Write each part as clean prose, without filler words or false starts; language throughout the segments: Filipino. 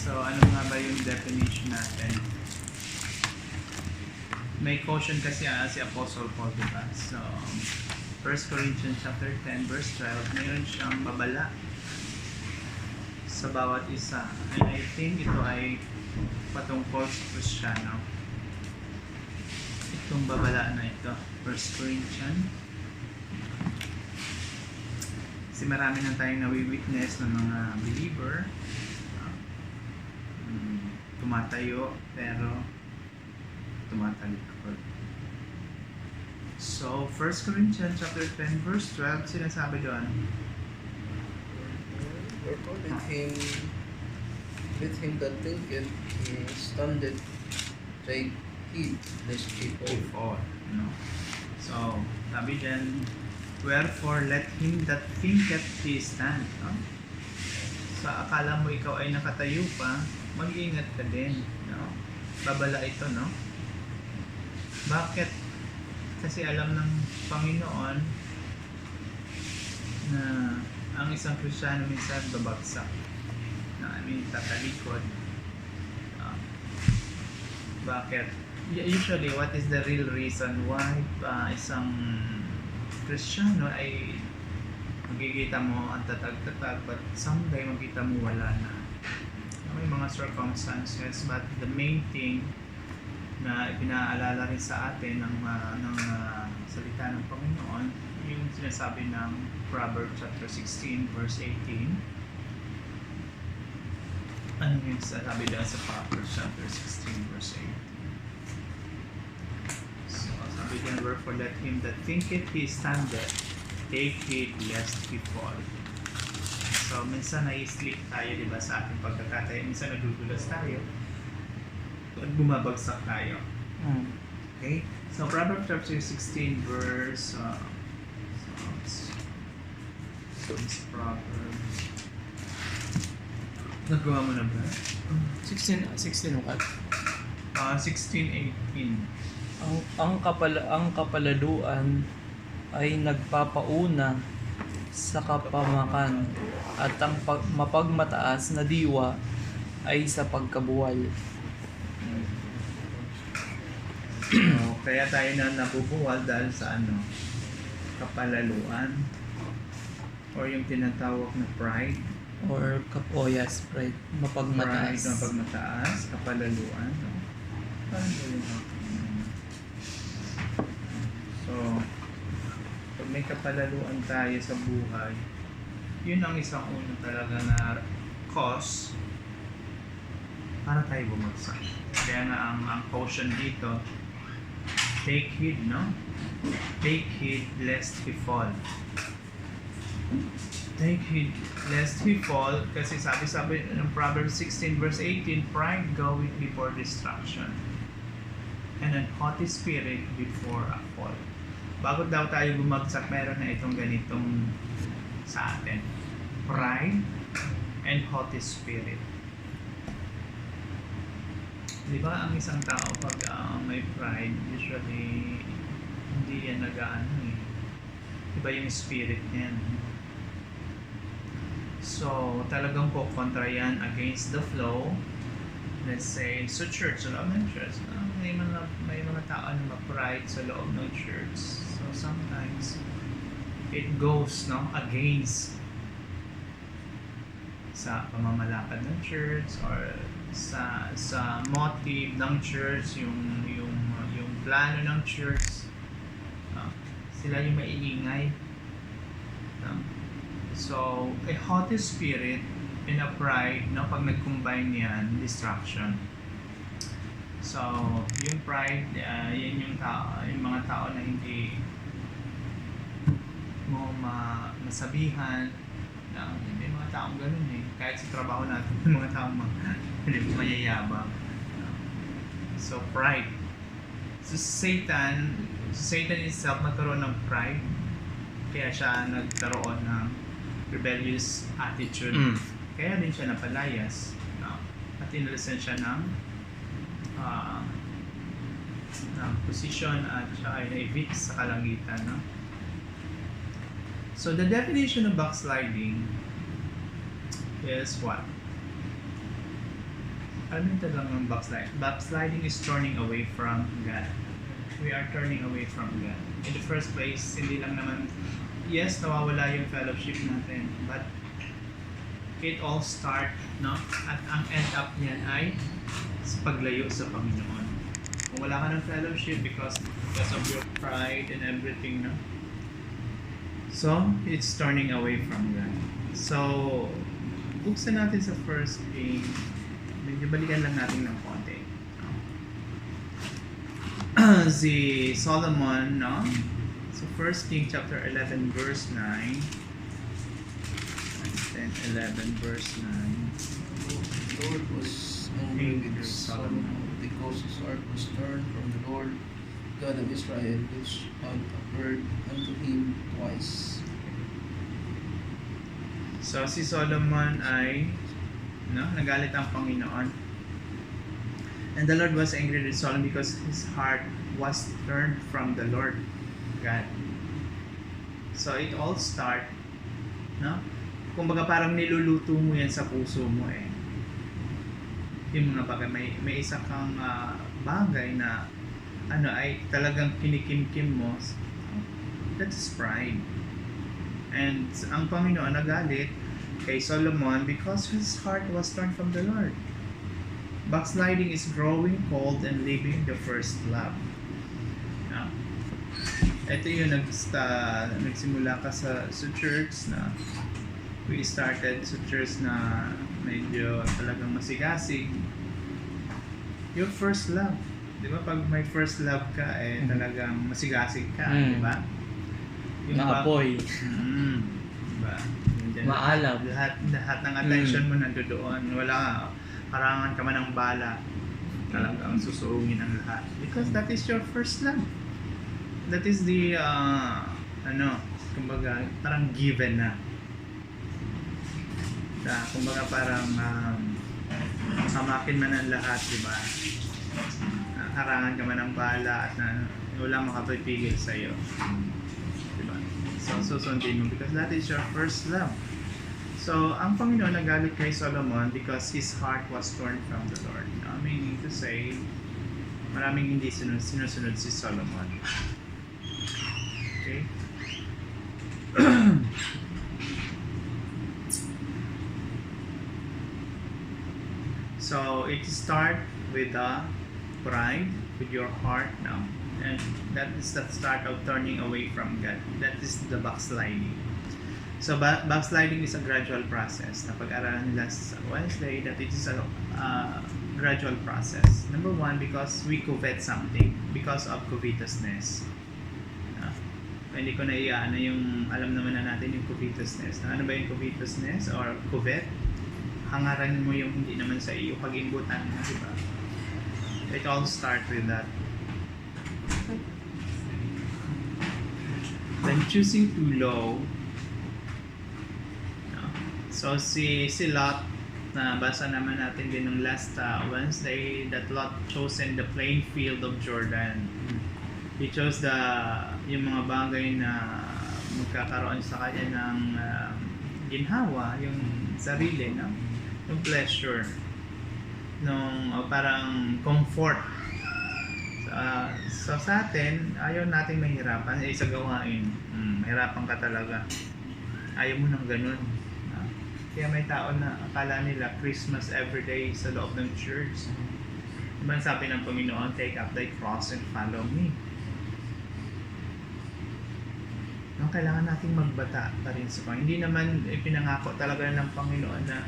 So, ano nga ba yung definition natin? May caution kasi si Apostle Paul, diba? So, 1 Corinthians chapter 10, verse 12, mayroon siyang babala sa bawat isa. And I think ito ay patungkol sa Kristiyano. Itong babala na ito, 1 Corinthians. Kasi marami na tayong nawi-witness ng mga believer. Tumatayo, pero tumatalikod. So, 1 Corinthians chapter 10, verse 12, sinasabi doon, Wherefore let him that thinketh he standeth, take heed lest he fall. No? So, sabi dyan, wherefore let him that thinketh he stand. No? So, akala mo ikaw ay nakatayo pa, mag-iingat ka din. No? Babala ito, no? Bakit? Kasi alam ng Panginoon na ang isang Kristiyano minsan babagsak. Tatalikod. Bakit? Usually, what is the real reason why isang Kristiyano ay magkikita mo ang tatag-tatag, but someday magkita mo wala na. May mga circumstances, but the main thing na pinaalala rin sa atin ng salita ng Panginoon, yung sinasabi ng Proverbs chapter 16 verse 18. Ano yung sinasabi doon sa Proverbs chapter 16 verse 18? So sabi doon, wherefore let him that thinketh he standeth, take heed lest he fall. So minsan na-sleep tayo, diba, sa ating pagkakatayo, minsan nadudulas tayo at bumabagsak tayo. Okay? So Proverbs chapter 16 verse Proverbs. Nagawa mo na ba? 16 ukat. 16:18. Ang kapalaluan ay nagpapauna sa kapamakan, at ang mapagmataas na diwa ay sa pagkabuwal. Kaya tayo na nabubuwal dahil sa kapalaluan, or yung tinatawag na pride. Yes, pride. Mapagmataas. Pride, mapagmataas, kapalaluan. Parang gawin mo. So, pag may kapalaluan tayo sa buhay, yun ang isang una talaga na cause para tayo bumagsak. Kaya nga ang caution dito, take heed, no? Take heed lest he fall. Take heed lest he fall, kasi sabi ng Proverbs 16 verse 18, pride goeth before destruction, and an haughty spirit before a fall. Bago daw tayo bumagsak, meron na itong ganitong sa atin. Pride and haughty spirit. Di ba ang isang tao pag may pride, usually hindi yan nag-ano eh. Iba yung spirit niyan. So, talagang po kontra yan against the flow. Let's say, sa church, sa loob ng church, may mga tao na ma-pride sa loob ng church. So, sometimes, it goes against sa pamamalakad ng church, or sa motive ng church, yung plano ng church. Sila yung maiingay. So, a haughty spirit and a pride, pag nag-combine yan, distraction. So, yung pride, yan yung mga tao na hindi mo masabihan. May mga taong ganun eh. Kahit sa trabaho natin, may mga taong mayayabang. So, pride. So, Satan itself nagkaroon ng pride. Kaya siya nagkaroon ng rebellious attitude. Kaya din siya napalayas. At inalisan siya ng position at siya ay na-evict sa kalangitan. So the definition of backsliding is what? Ano ito lang ng backslide? Backsliding is turning away from God. We are turning away from God. In the first place, hindi lang naman, yes, nawawala yung fellowship natin, but it all start, no? At ang end up niyan ay sa paglayo sa Panginoon. Kung wala ka ng fellowship because of your pride and everything, no? So, it's turning away from God. So, buksan natin sa First King. Medyo balikan lang natin ng konti. Si Solomon, no? So, First King chapter 11 verse 9. 11 verse 9. The Lord was angry with Solomon because his heart was turned from the Lord God of Israel, which had appeared unto him twice. So si Solomon ay nagalit ang Panginoon. And the Lord was angry with Solomon because his heart was turned from the Lord God. So it all start, no? Kumbaga parang niluluto mo yan sa puso mo eh. Yung mga bagay, may isa kang bagay na ay talagang kinikimkim mo. That's pride. And ang Panginoon nagalit kay Solomon because his heart was turned from the Lord. Backsliding is growing cold and leaving the first love. Ito yung nagsimula ka sa church na we started sa church na medyo talagang masigasig. Your first love. Di ba? Pag may first love ka, talagang masigasig ka. Di ba? Naapoy. Diba? Maalab. Lahat ng attention mo nandoon. Wala, karangan ka man ng bala. Talagang susuungin ang lahat. Because that is your first love. That is the, kumbaga, parang given na. Kumbaga parang hamakin man ang lahat, di ba? Harangan ka man ng bala at wala makapipigil sa iyo. Di ba? So susundin mo because that is your first love. So ang Panginoon nagalit kay Solomon because his heart was torn from the Lord. Meaning to say, maraming hindi sinusunod si Solomon. Okay? So it start with pride, with your heart now, and that is the start of turning away from God. That is the backsliding. So backsliding is a gradual process. Napag-aralan nila sa Wednesday that it is a gradual process. Number one, because we covet something, because of covetousness. Hindi ko na yung alam naman na natin yung covetousness. Ano ba yung covetousness or covet? Hangaran mo yung hindi naman sa iyo, pag-imbutan mo, di ba? It all start with that. Then choosing too low. So si Lot, na basa naman natin din ng last Wednesday, that Lot chosen the plain field of Jordan. He chose yung mga bagay na magkakaroon sa kanya ng ginhawa, yung sarili, no? Yung pleasure, nung parang comfort. So sa atin, ayaw nating mahirapan sa gawain. Mahirapan ka talaga. Ayaw mo nang ganun. Kaya may tao na akala nila Christmas everyday sa loob ng church. Diba sabi ng Panginoon, take up thy cross and follow me. Kailangan nating magbata pa rin sa Panginoon. Hindi naman ipinangako talaga ng Panginoon na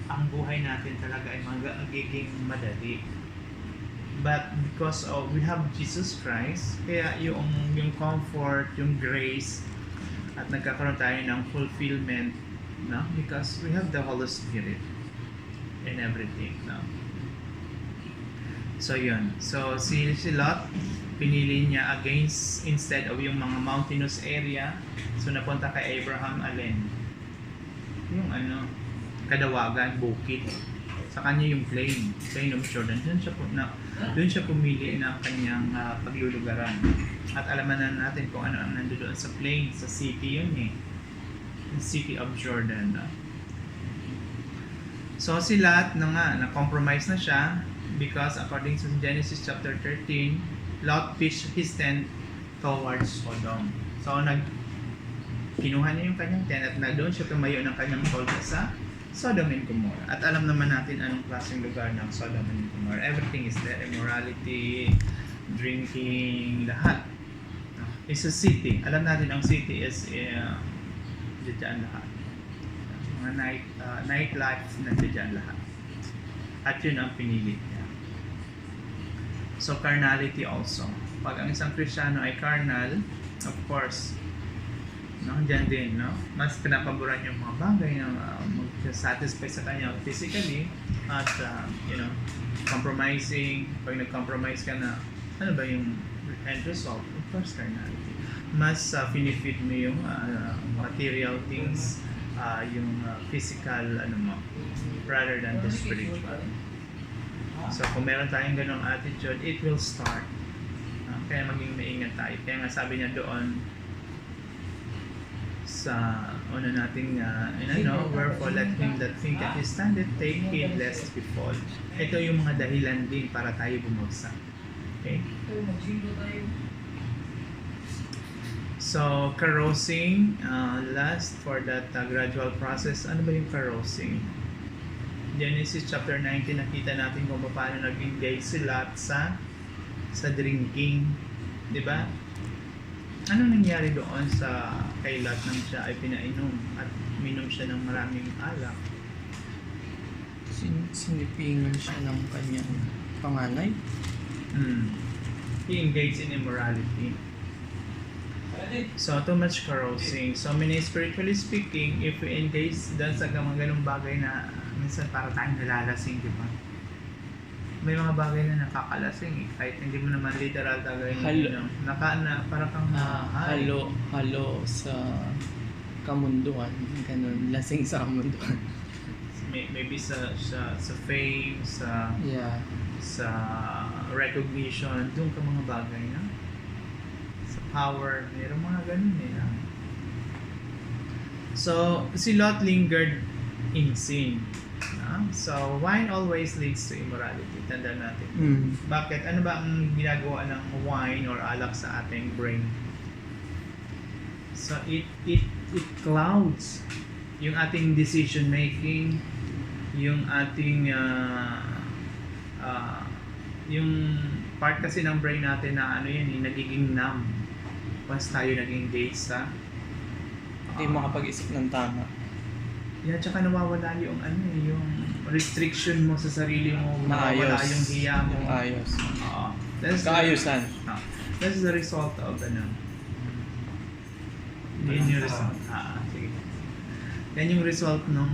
ang buhay natin talaga ay magiging madali. But because we have Jesus Christ, kaya yung comfort, yung grace, at nagkakaroon tayo ng fulfillment, no? Because we have the Holy Spirit and everything, no? So yun. So si Lot, pinili niya instead of yung mga mountainous area. So napunta kay Abraham alin? Yung kadawagan, bukid. Sa kanya yung plain of Jordan. Doon siya pumili ng kanyang paglulugaran. At alaman na natin kung ano ang nandoon sa plain, sa city yun eh. The city of Jordan. So si Lot na-compromise na siya because according to Genesis chapter 13, Lot pitched his tent towards Sodom. So kinuha niya yung kanyang tent at doon siya tumayo ng kanyang tolda sa Sodom and Gomorrah. At alam naman natin anong klaseng lugar ng Sodom and Gomorrah. Everything is there. Immorality, drinking, lahat. It's a city. Alam natin ang city is diyan lahat. Mga nightlife nandiyan lahat. At yun ang pinili niya. So carnality also. Pag ang isang Kristiyano ay carnal, of course, diyan din, mas pinapaboran yung mga bagay na mag-satisfy sa kanya physically at compromising. Pag nag-compromise ka na, ano ba yung end result? Of course, carnality. Mas pinifeed mo yung material things, yung physical rather than the spiritual. So kung meron tayong ganong attitude, it will start. Kaya maging maingat tayo. Kaya nga sabi niya doon sa una nating wherefore let him that thinketh he standeth take heed lest he fall. Ito yung mga dahilan din para tayo bumagsak. Okay? So, carousing, last for that gradual process. Ano ba yung carousing? Genesis chapter 19, nakita natin kung paano nag-engage si Lot sa drinking. Diba? Ano nangyari doon sa kay Lot nang siya ay pinainom at minom siya ng maraming alak? Sinipingan siya ng kanyang panganay. He engaged in immorality. So, too much carousing. So, spiritually speaking, if we engage doon sa mga ganung bagay na minsan para tayong nalalasing, di ba? May mga bagay na nakakalasing kahit hindi mo naman literal tagay para kang halo sa kamunduan, ganun, lasing sa kamunduan. Maybe sa fame, sa recognition, doon ka mga bagay na sa power, mayroong mga ganun So si Lot lingered in sin. So, wine always leads to immorality. Tandaan natin. Bakit? Ano ba ang ginagawa ng wine or alak sa ating brain? So, it clouds yung ating decision making, yung ating yung part kasi ng brain natin na nagiging numb once tayo nag-engage sa hindi makapag-isip ng tama. Tsaka nawawala yung yung restriction mo sa sarili mo, nawawala yung hiya mo. Yung ayos. Kaayusan. That's the result of yun yung result. Sige. Yan yung result ng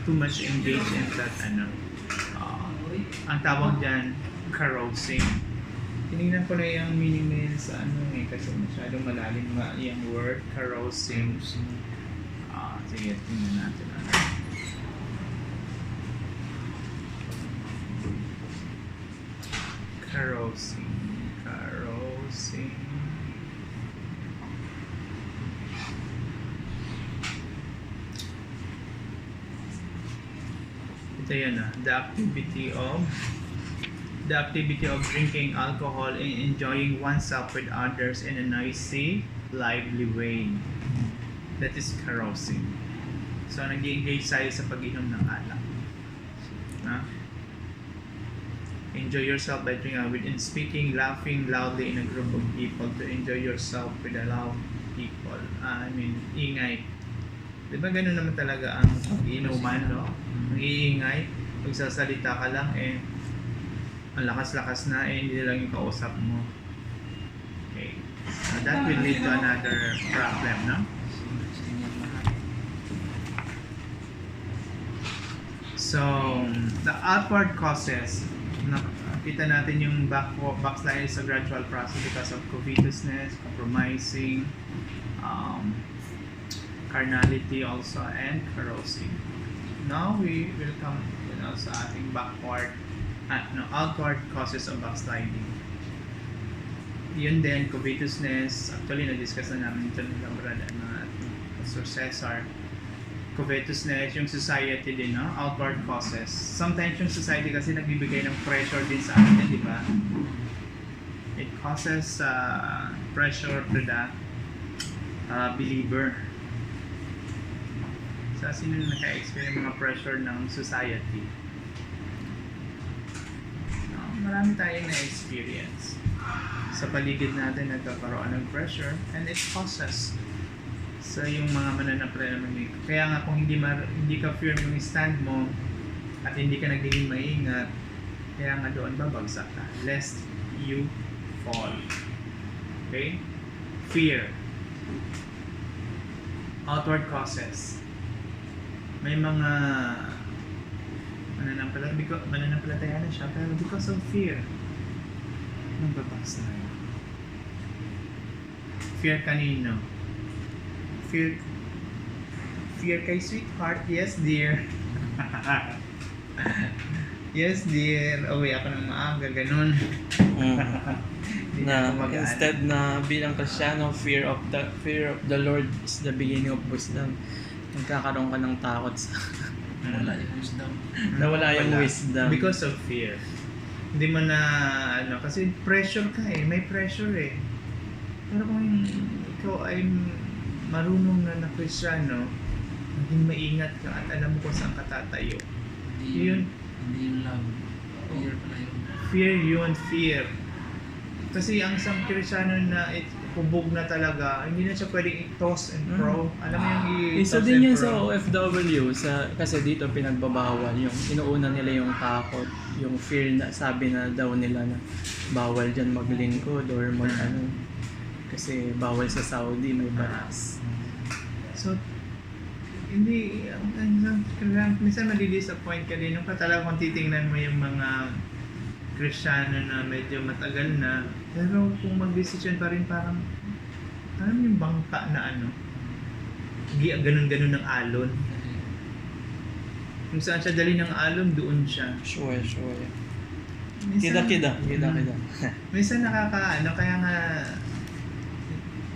too much engaged in that ang tawag dyan, carousing. Tinignan ko na yung meaning na yun sa kasi masyadong malalim yung word, carousing. Sige, tingnan natin. Carousing. Ito yan the activity of drinking alcohol and enjoying oneself with others in a noisy, lively way. That is carousing. So, nag-engage tayo sa pag-inom ng alak. Enjoy yourself by drinking, speaking, laughing loudly in a group of people. To enjoy yourself with a loud people. Ingay. Diba ganun naman talaga ang pag-inuman, Ang iingay, magsasalita ka lang, ang lakas-lakas na, hindi lang yung kausap mo. Okay. That will lead to another problem, So, the outward causes, nakita natin yung backslide sa gradual process because of covetousness, compromising, carnality also, and carousing. Now, we will come sa ating outward causes of backsliding. Yun din, covetousness. Actually, na-discuss na namin ito ng Pastor Cesar. covetousness, yung society din, no? Outward causes. Sometimes yung society kasi nagbibigay ng pressure din sa atin, di ba? It causes pressure to the believer. Sa sino na naka-experience ng mga pressure ng society? No, marami tayong na-experience. Sa paligid natin nagkakaroon ng pressure and it causes sa yung mga mananampalataya naman. Kaya nga kung hindi ka firm yung stand mo at hindi ka nagiging maingat, kaya nga doon babagsak ka lest you fall. Okay? Fear. Outward causes. May mga mananampalataya na siya pero because of fear nagbabackslide. Fear kanino? Fear kay sweetheart. Yes dear. Yes dear. Uwi ako ng maaga, ganun. Hindi Na ako mag-aano. instead na bilang Kristiyano, fear of the Lord is the beginning of wisdom. Nagkakaroon ka ng takot sa Wala yung wisdom. nawala yung Wala. wisdom. Because of fear. Hindi mo na, kasi pressure ka eh. May pressure eh. Pero kung ikaw ay marunong na Kristiyano, maging maingat ka at alam mo kung saan ka tatayo. Yun. Hindi yung love. Fear pala yun. Fear yun, fear. Kasi ang isang Kristiyano na hubog na talaga, hindi na siya pwedeng i-toss and throw. Alam mo yung Isa i-toss din and yun sa throw? OFW kasi dito pinagbabawal yung inuuna nila yung takot, yung fear na sabi na daw nila na bawal dyan maglingkod or ano kasi bawal sa Saudi may batas. So, hindi, minsan madi-disappoint ka din. Nung talaga kung titingnan mo yung mga Kristiyano na medyo matagal na, pero kung mag-decision pa rin parang, alam mo yung bangka na ganun-ganun ng alon. Kung saan siya dali ng alon, doon siya. Sure. Minsan- Kida. Minsan kaya nga,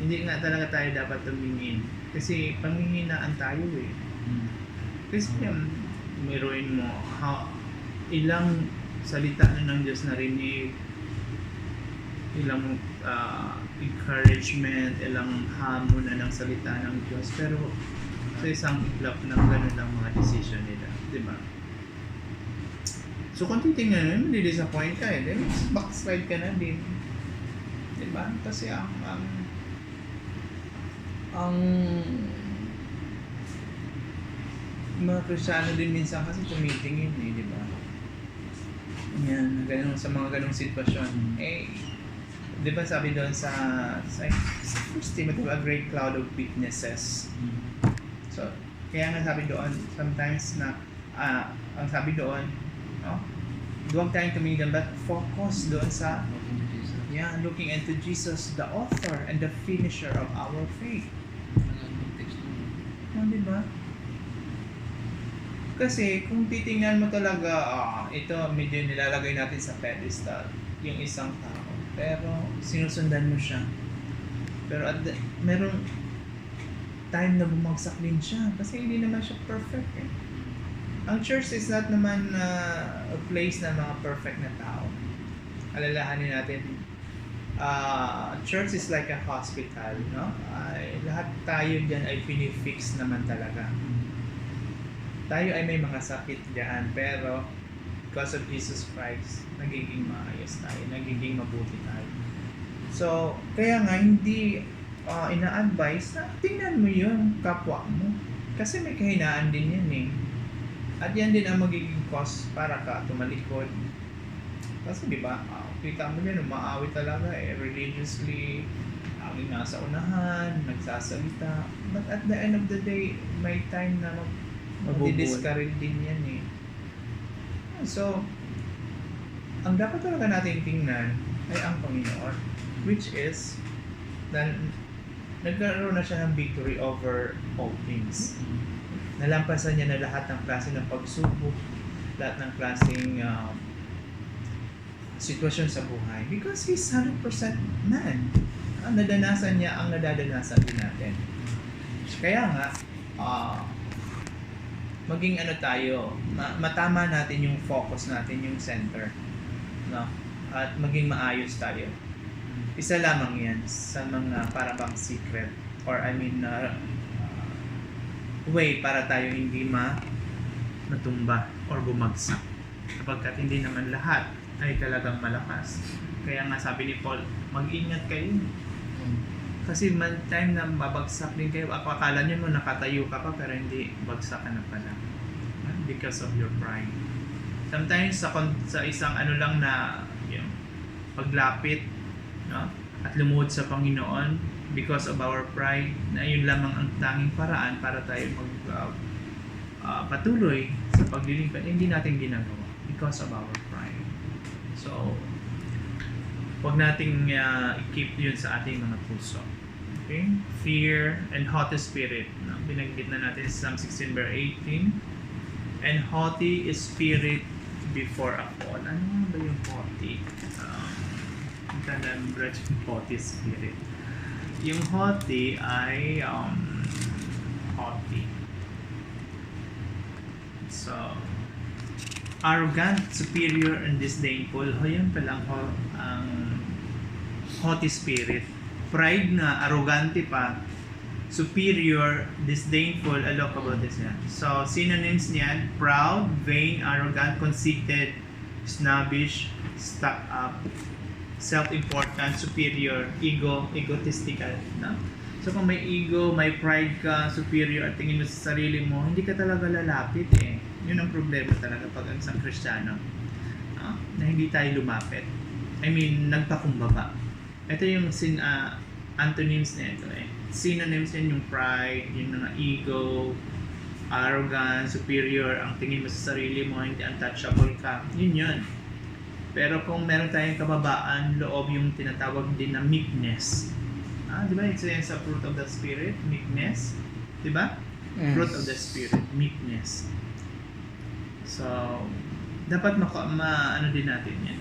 hindi nga talaga tayo dapat tumingin. Kasi panghihinaan tayo eh. Kasi meron mo, ilang salita na ng Diyos narinig, ilang encouragement, ilang hamon na ng salita ng Diyos. Pero sa isang iglap ng gano'n lang mga decision nila. Diba? So kung titingnan mo, hindi-disappoint ka eh. Then backslide ka na din. Diba? Kasi ang mga Kristiyano din minsan kasi tumitingin eh, di ba? Yan, ganun, sa mga ganung sitwasyon. Eh, di ba sabi doon sa 1 Timothy, a great cloud of witnesses. So, kaya nga sabi doon, sometimes na, ang sabi doon, no? Huwag tayong tumingin but focus doon sa, looking into Jesus, the author and the finisher of our faith. Di ba? Kasi kung titingnan mo talaga, ito medyo nilalagay natin sa pedestal, yung isang tao. Pero sinusundan mo siya. Pero merong time na bumagsak din siya kasi hindi naman siya perfect eh. Ang church is not naman a place na mga perfect na tao. Alalahanin natin, church is like a hospital, no? Lahat tayo dyan ay pinifix naman talaga. Tayo ay may mga sakit dyan, pero because of Jesus Christ, nagiging maayos tayo, nagiging mabuti tayo. So, kaya nga hindi ina-advise na tingnan mo yung kapwa mo. Kasi may kahinaan din yan eh. At yan din ang magiging cause para ka tumalikod. Kasi di ba, kita mo yan, umaawit talaga eh, religiously, ang nasa unahan, nagsasalita. But at the end of the day, may time na mag-discourage din yan eh. So, ang dapat talaga natin tingnan ay ang Panginoon, which is, nagkaroon na siya ng victory over all things. Nalampasan niya na lahat ng klase ng pagsubok, lahat ng klaseng sitwasyon sa buhay. Because He's 100% man. Nadanasan niya ang nadadanasan din natin. Kaya nga, maging ano tayo, matama natin yung focus natin, yung center, no? At maging maayos tayo. Isa lamang yan sa mga para bang secret or way para tayo hindi matumba or bumagsak. Kapagkat hindi naman lahat ay talagang malakas. Kaya nga sabi ni Paul, mag-ingat kayo. Kasi man time na babagsak din kayo, akala nyo mo nakatayo ka pa pero hindi, bagsak ka na pala. Because of your pride. Sometimes sa isang ano lang na yung paglapit, no? At lumuhod sa Panginoon because of our pride, na yun lamang ang tanging paraan para tayo patuloy sa paglilingkod, hindi natin ginagawa because of our pride. So, huwag nating i-keep yun sa ating mga puso. Okay? Fear and haughty spirit. No? Binanggit na natin sa Psalm 16 verse 18. And haughty is spirit before a fall. Ano ba yung haughty? Ang tandaan yung haughty spirit. Yung haughty ay haughty. So, arrogant, superior, and disdainful. Yan pala ang haughty spirit. Pride na, arrogante pa, superior, disdainful, I'll talk about this yan. So, synonyms niyan, proud, vain, arrogant, conceited, snobbish, stuck up, self-important, superior, egotistical. No? So, kung may ego, may pride ka, superior, at tingin mo sa sarili mo, hindi ka talaga lalapit eh. Yun ang problema talaga pag ang isang Kristiyano. No? Na hindi tayo lumapit. Nagpakumbaba. Ito yung antonyms na ito eh. Synonyms yan yung pride, yung mga ego, arrogant, superior, ang tingin mo sa sarili mo, hindi untouchable ka. Yun. Pero kung meron tayong kababaan, loob yung tinatawag din na meekness. Di ba? It's sa fruit of the spirit, meekness. Di ba? Yes. Fruit of the spirit, meekness. So, dapat ano din natin yan.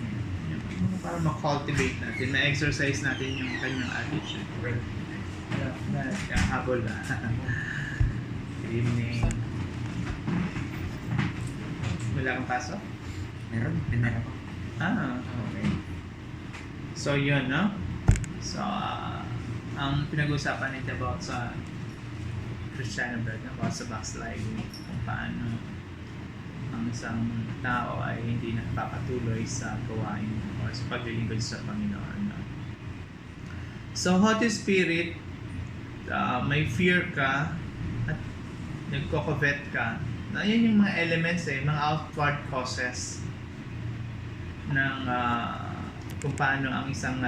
Para ma-cultivate natin, ma-exercise natin yung kanyang attitude. Habol na. Good evening. Wala kang pasok? Meron, pinara ko. Okay. So, yun, no? So, ang pinag-uusapan nito about sa Christian Bird, about sa backsliding, kung paano ang isang tao ay hindi nakapatuloy sa gawain o sa paglilingkod sa Panginoon. No? So, haughty spirit, may fear ka at nagko-covet ka. Na yan yung mga elements mga outward causes ng kung paano ang isang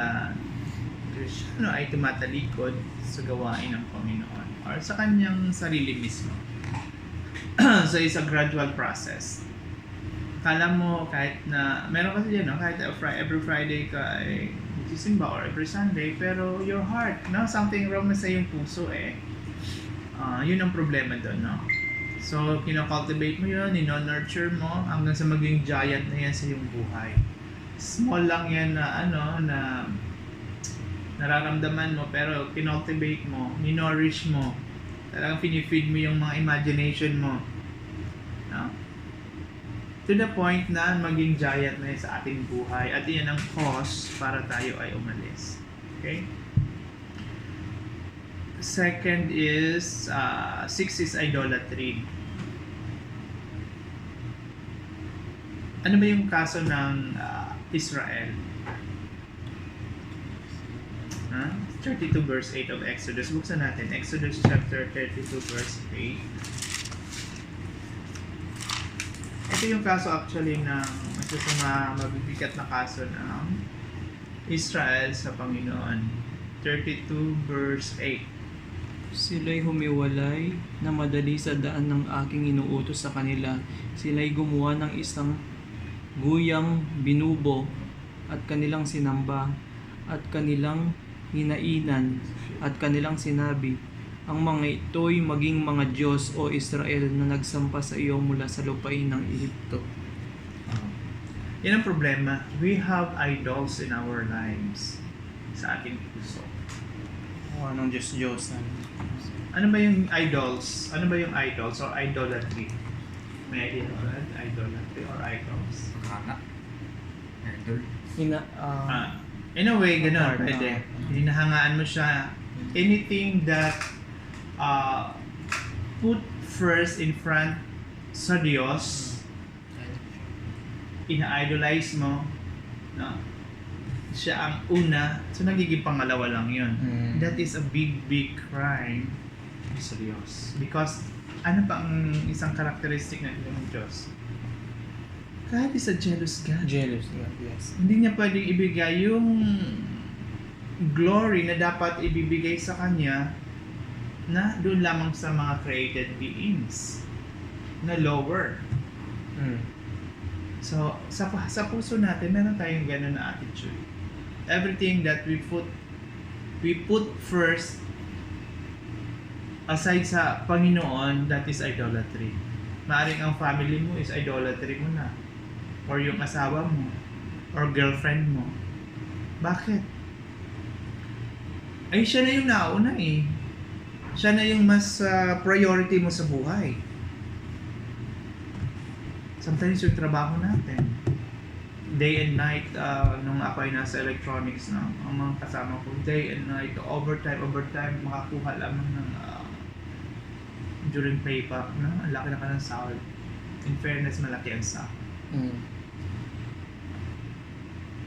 Kristiyano ay tumatalikod sa gawain ng Panginoon or sa kanyang sarili mismo. So, it's a gradual process. Kala mo kahit na, meron kasi yan, no? Kahit every Friday ka ay nagsisimba or every Sunday, pero your heart, no? Something wrong na sa iyong puso yun ang problema doon, no? So, kino-cultivate mo yun, nurture mo, hanggang sa maging giant na yan sa iyong buhay. Small lang yan na, na nararamdaman mo, pero kinultivate mo, ni-nourish mo, talagang pinifeed mo yung mga imagination mo. No? To the point na maging giant na sa ating buhay. At yan ang cause para tayo ay umalis. Okay? Second is, 6 is idolatry. Ano ba yung kaso ng Israel? 32 verse 8 of Exodus. Buksan natin. Exodus chapter 32 verse 8. Ito yung kaso actually ng isa sa mga mabibigat na kaso ng Israel sa Panginoon. 32 verse 8. Sila'y humiwalay na madali sa daan ng aking inuutos sa kanila. Sila'y gumawa ng isang guyang binubo at kanilang sinamba at kanilang hinainan at kanilang sinabi, ang mga ito'y maging mga Diyos o Israel na nagsampa sa iyo mula sa lupain ng Ehipto. Yan ang problema. We have idols in our lives sa ating puso. Anong Diyos-Diyosan? Ano ba yung idols? Ano ba yung idols or idolatry? May idea ba? Idolatry or idols? Kaka. Idol. In a way, ganun, Apart, pwede. Hinahangaan mo siya. Anything that put first in front sa Diyos, ina-idolize mo, no? Siya ang una, so nagiging pangalawa lang yun. That is a big crime sa Diyos. Because, ano pa ang isang characteristic ng Diyos? God is a jealous God. Jealous God, yes. Hindi niya pwedeng ibigay yung glory na dapat ibibigay sa Kanya na doon lamang sa mga created beings na lower. So, sa puso natin, meron tayong ganun na attitude. Everything that we put first aside sa Panginoon, that is idolatry. Maaring ang family mo is idolatry mo na. Or yung asawa mo. Or girlfriend mo. Bakit? Ay, siya na yung nauna eh. Siya na yung mas priority mo sa buhay. Sometimes yung trabaho natin. Day and night, nung ako ay nasa electronics na, ang mga kasama ko, day and night, overtime, makakuha lamang ng during payback na, ang laki na ka ng sahod. In fairness, malaki ang sahod.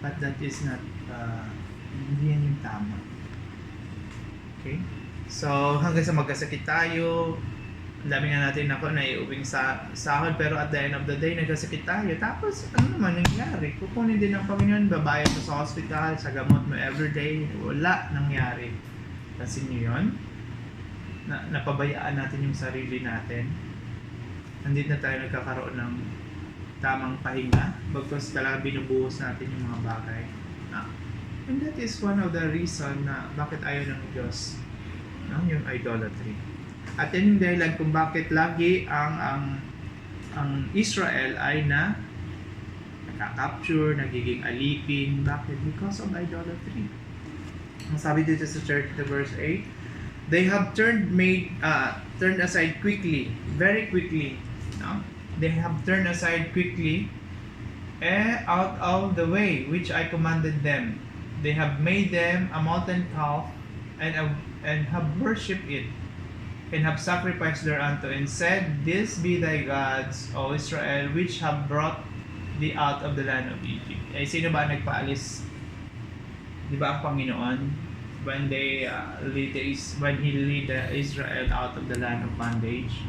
But that is not, hindi yan yung tama. Okay? So, hanggang sa magkasakit tayo, ang dami nga natin ako na iuwing sa sahod, pero at the end of the day, nagkasakit tayo. Tapos, ano naman nangyari? Kukunin din ng Panginoon, babayad mo sa hospital, sa gamot mo everyday, wala nangyari. Kasi nyo yun, napabayaan natin yung sarili natin. Hindi na tayo nagkakaroon ng tamang pahinga, bagkus talaga binubuhos natin yung mga bagay. And that is one of the reason na bakit ayaw ng Diyos, no? Yung idolatry. At yan yung dahilan kung bakit lagi ang Israel ay nakaka-capture, nagiging alipin. Bakit? Because of idolatry. Ang sabi dito sa verse 8, they have turned aside quickly, very quickly. No? They have turned aside quickly out of the way which I commanded them. They have made them a molten calf and have worshipped it, and have sacrificed thereunto, and said, This be thy gods, O Israel, which have brought thee out of the land of Egypt. Ay, sino ba nagpaalis? Di ba ang Panginoon? When He lead Israel out of the land of bondage,